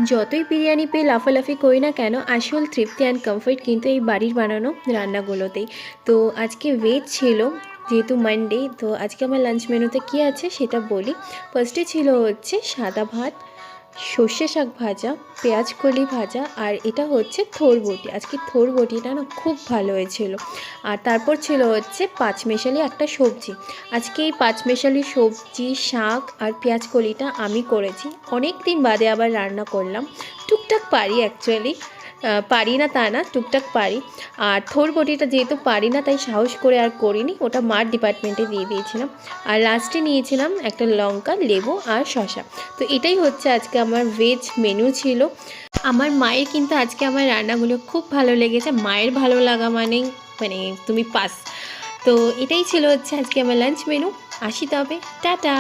যতই বিরিয়ানি পেয়ে লাফালাফি করি না কেন, আসল তৃপ্তি অ্যান্ড কমফর্ট কিন্তু এই বাড়ির বানানো রান্নাগুলোতেই। তো আজকে ভেজ ছিল, যেহেতু মানডে। তো আজকে আমার লাঞ্চ মেনুতে কী আছে সেটা বলি। ফার্স্টে ছিল হচ্ছে সাদা ভাত, সর্ষে শাক ভাজা, পেঁয়াজ কলি ভাজা, আর এটা হচ্ছে থোর বটি। আজকে থোর বটিটা না খুব ভালো হয়েছিল। আর তারপর ছিল হচ্ছে পাঁচমেশালি একটা সবজি। আজকে এই পাঁচমেশালি সবজি, শাক আর পেঁয়াজ কলিটা আমি করেছি। অনেক দিন বাদে আবার রান্না করলাম। টুকটাক পারি অ্যাকচুয়ালি, পারি না তা না, টুকটাক পারি। আর থোর বটিটা যেহেতু পারি না তাই সাহস করে আর করিনি, ওটা মার ডিপার্টমেন্টে দিয়ে দিয়েছিলাম। আর লাস্টে নিয়েছিলাম একটা লঙ্কা, লেবু আর শসা। তো এটাই হচ্ছে আজকে আমার ভেজ মেনু ছিল। আমার মায়ের কিন্তু আজকে আমার রান্নাগুলো খুব ভালো লেগেছে। মায়ের ভালো লাগা মানেই মানে তুমি পাস। তো এটাই ছিল হচ্ছে আজকে আমার লাঞ্চ মেনু। আসি তবে, টাটা।